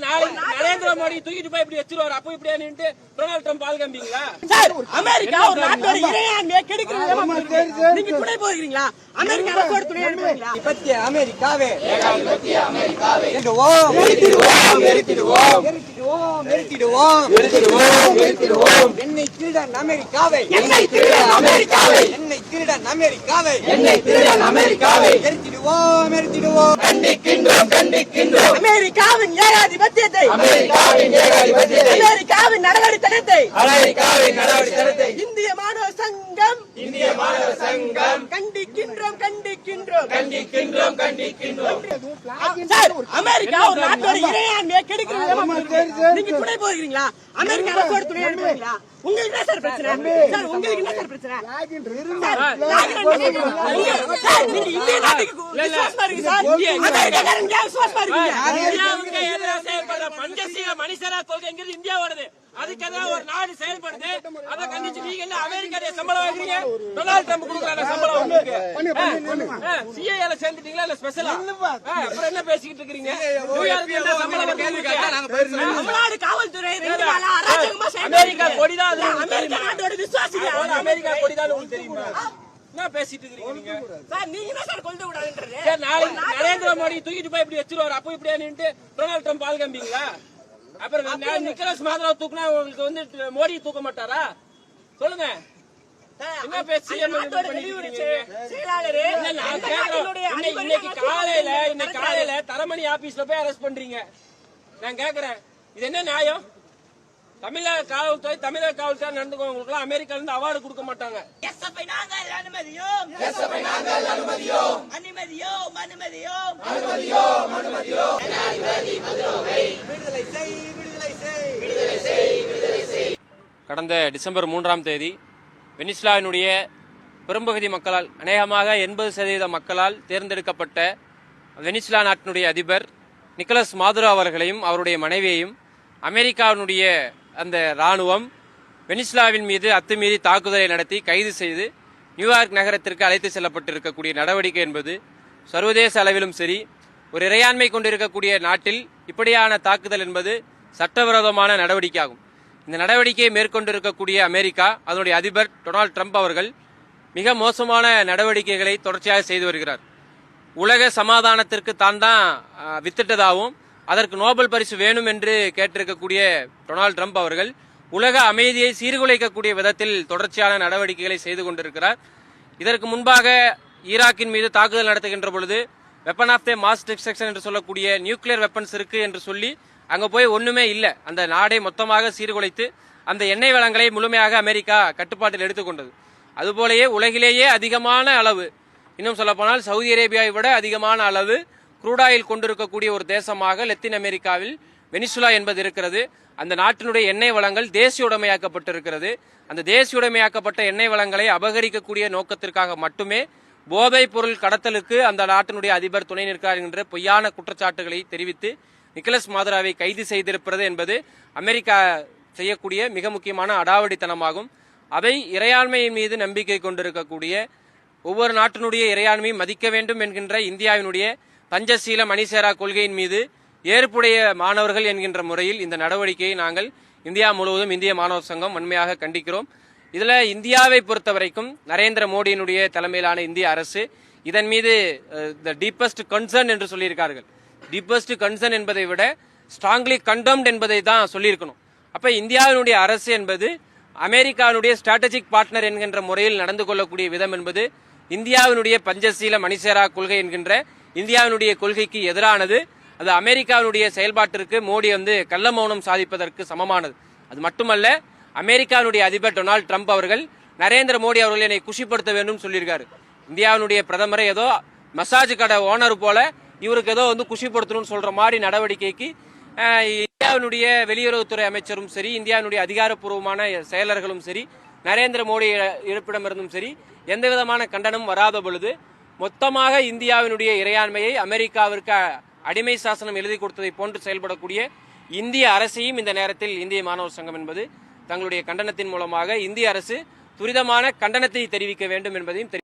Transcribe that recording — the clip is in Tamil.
நாளைக்கு நரேந்திர மோடி தூக்கிட்டு போய் இப்படி வச்சிருவாரு. அப்போ இப்படியா நின்று டொனால்ட் ட்ரம்ப் ஆள் காமிப்பீங்களா? அமெரிக்கா ஒரு நாட்டோட இறையாண்மையை கெடுக்கிறது. நீங்க துணை போகிறீங்களா? அமெரிக்கா அரசோட துணை அனுப்புறீங்களா? அமெரிக்காவே என்னை திருடன் அமெரிக்காவை எரித்திடுவோம் அமெரிக்காவின் ஏகாதிபத்தியத்தை அமெரிக்காவின் நடவடித்தனத்தை இந்திய மாணவ சங்கம் கண்டிக்கின்றோம். அமெரிக்கா ஒரு நாட்டோட இறையாண்மையை கெடுக்கிறது. நீங்க துணை போகிறீங்களா? அமெரிக்கா அரசோட துணை அனுப்புறீங்களா? உங்களுக்கு என்ன சார் பிரச்சனை? சார் உங்களுக்கு என்ன சார் பிரச்சனை? நீங்க இந்திய நாட்டுக்கு விசுவாசமா இருக்கீங்க சார். அமெரிக்காக்காரங்க விசுவாசமா இருக்கீங்க. இந்தியாவுக்கு எதிராக செயல்படுற பஞ்சசீல மனுஷரா கொள்கைங்கிறது இந்தியாவோடது. அதுக்கு எதிராக ஒரு நாடு செயல்படுது. அதை கண்டிச்சு நீங்க என்ன அமெரிக்காவுடைய சம்பளம் வாங்குறீங்க? டொனால்ட் ட்ரம்ப் கொடுக்குற சம்பளம் உங்களுக்கு சிஏல சேர்ந்துட்டீங்களா இல்ல ஸ்பெஷலா? அப்புறம் என்ன பேசிக்கிட்டு இருக்கீங்க? நியூயார்க்கு என்ன சம்பளம் தமிழ்நாடு காவல்துறை அமெரிக்கா கொடிதான். அமெரிக்கா நாட்டோட விசுவாசிங்க. அமெரிக்கா கொடிதான் உங்களுக்கு தெரியுமா? என்ன பேசிட்டு இருக்கீங்க நீங்க? சார் நீங்க என்ன சார் கொல்ல விடாதுன்றது? நாளைக்கு நரேந்திர மோடி தூக்கிட்டு போய் இப்படி வச்சிருவாரு. அப்போ இப்படியா நின்று டொனால்ட் ட்ரம்ப் ஆள் காமிப்பீங்களா? அப்புறம் நிக்கலஸ் மாதராவ் தூக்குனா உங்களுக்கு வந்து மோடி தூக்க மாட்டாரா? சொல்லுங்க. என்ன பேசி இன்னைக்கு காலையில தரமணி ஆபீஸ்ல போய் அரெஸ்ட் பண்றீங்க. நான் கேக்குறேன், இது என்ன நியாயம்? தமிழக காவல்துறை நடந்துக்கவங்களுக்கு அமெரிக்கால இருந்து அவார்டு கொடுக்க மாட்டாங்க. கடந்த டிசம்பர் 3ஆம் தேதி வெனிசுலாவினுடைய பெரும்பகுதி மக்களால், அநேகமாக 80% மக்களால் தேர்ந்தெடுக்கப்பட்ட வெனிசுலா நாட்டினுடைய அதிபர் நிக்கலஸ் மாதுரோ அவர்களையும் அவருடைய மனைவியையும் அமெரிக்காவினுடைய அந்த ராணுவம் வெனிசுலாவின் மீது அத்துமீறி தாக்குதலை நடத்தி கைது செய்து நியூயார்க் நகரத்திற்கு அழைத்து செல்லப்பட்டிருக்கக்கூடிய நடவடிக்கை என்பது சர்வதேச அளவிலும் சரி, ஒரு இறையாண்மை கொண்டிருக்கக்கூடிய நாட்டில் இப்படியான தாக்குதல் என்பது சட்டவிரோதமான நடவடிக்கை ஆகும். இந்த நடவடிக்கையை மேற்கொண்டிருக்கக்கூடிய அமெரிக்கா, அதனுடைய அதிபர் டொனால்ட் ட்ரம்ப் அவர்கள் மிக மோசமான நடவடிக்கைகளை தொடர்ச்சியாக செய்து வருகிறார். உலக சமாதானத்திற்கு தான் வித்திட்டதாகவும் அதற்கு நோபல் பரிசு வேணும் என்று கேட்டிருக்கக்கூடிய டொனால்ட் ட்ரம்ப் அவர்கள் உலக அமைதியை சீர்குலைக்கக்கூடிய விதத்தில் தொடர்ச்சியான நடவடிக்கைகளை செய்து கொண்டிருக்கிறார். இதற்கு முன்பாக ஈராக்கின் மீது தாக்குதல் நடத்துகின்ற பொழுது weapon of the mass destruction என்று சொல்லக்கூடிய நியூக்ளியர் வெப்பன்ஸ் இருக்கு என்று சொல்லி அங்க போய் ஒண்ணுமே இல்லை, அந்த நாடை மொத்தமாக சீர்குலைத்து அந்த எண்ணெய் வளங்களை முழுமையாக அமெரிக்கா கட்டுப்பாட்டில் எடுத்துக்கொண்டது. அதுபோலயே உலகிலேயே அதிகமான அளவு, இன்னும் சொல்லப்போனால் சவுதி அரேபியாவை விட அதிகமான அளவு குரூடாயில் கொண்டிருக்கக்கூடிய ஒரு தேசமாக லத்தீன் அமெரிக்காவில் வெனிசுலா என்பது இருக்கிறது. அந்த நாட்டினுடைய எண்ணெய் வளங்கள் தேசியுடைமையாக்கப்பட்டிருக்கிறது. அந்த தேசியுடைமையாக்கப்பட்ட எண்ணெய் வளங்களை அபகரிக்கக்கூடிய நோக்கத்திற்காக மட்டுமே போதைப் பொருள் கடத்தலுக்கு அந்த நாட்டினுடைய அதிபர் துணை நிற்கிறார் என்ற பொய்யான குற்றச்சாட்டுகளை தெரிவித்து நிக்கலஸ் மாதுரோவை கைது செய்திருப்பது என்பது அமெரிக்கா செய்யக்கூடிய மிக முக்கியமான அடாவடித்தனமாகும். அவை இறையாண்மையின் மீது நம்பிக்கை கொண்டிருக்கக்கூடிய, ஒவ்வொரு நாட்டினுடைய இறையாண்மையை மதிக்க வேண்டும் என்கின்ற இந்தியாவினுடைய பஞ்சசீல மணிசேரா கொள்கையின் மீது ஏற்புடைய மாணவர்கள் என்கின்ற முறையில் இந்த நடவடிக்கையை நாங்கள் இந்தியா முழுவதும் இந்திய மாணவர் சங்கம் வன்மையாக கண்டிக்கிறோம். இதுல இந்தியாவை பொறுத்த வரைக்கும் நரேந்திர மோடியினுடைய தலைமையிலான இந்திய அரசு இதன் மீது டீப்பஸ்ட் கன்சர்ன் என்று சொல்லியிருக்கார்கள். டீப்பஸ்ட் கன்சர்ன் என்பதை விட ஸ்ட்ராங்லி கண்டம்ட் என்பதை தான் சொல்லியிருக்கணும். அப்ப இந்தியாவினுடைய அரசு என்பது அமெரிக்காவினுடைய ஸ்ட்ராட்டஜிக் பார்ட்னர் என்கின்ற முறையில் நடந்து கொள்ளக்கூடிய விதம் என்பது இந்தியாவினுடைய பஞ்சசீல மணிசேரா கொள்கை என்கின்ற இந்தியாவினுடைய கொள்கைக்கு எதிரானது. அது அமெரிக்காவினுடைய செயல்பாட்டிற்கு மோடி கள்ள மௌனம் சாதிப்பதற்கு சமமானது. அது மட்டுமல்ல, அமெரிக்காவினுடைய அதிபர் டொனால்ட் ட்ரம்ப் அவர்கள் நரேந்திர மோடி அவர்கள் என்னை குஷிப்படுத்த வேண்டும் சொல்லியிருக்காரு. இந்தியாவினுடைய பிரதமரை ஏதோ மசாஜ் கடை ஓனர் போல இவருக்கு ஏதோ குஷிப்படுத்தணும்னு சொல்ற மாதிரி நடவடிக்கைக்கு இந்தியாவினுடைய வெளியுறவுத்துறை அமைச்சரும் சரி, இந்தியாவினுடைய அதிகாரப்பூர்வமான செயலர்களும் சரி, நரேந்திர மோடி இருப்பிடமிருந்தும் சரி எந்த விதமான கண்டனம் வராத பொழுது மொத்தமாக இந்தியாவினுடைய இறையாண்மையை அமெரிக்காவிற்கு அடிமை சாசனம் எழுதி கொடுத்ததை போன்று செயல்படக்கூடிய இந்திய அரசையும் இந்த நேரத்தில் இந்திய மாணவர் சங்கம் என்பது தங்களுடைய கண்டனத்தின் மூலமாக இந்திய அரசு துரிதமான கண்டனத்தை தெரிவிக்க வேண்டும் என்பதையும்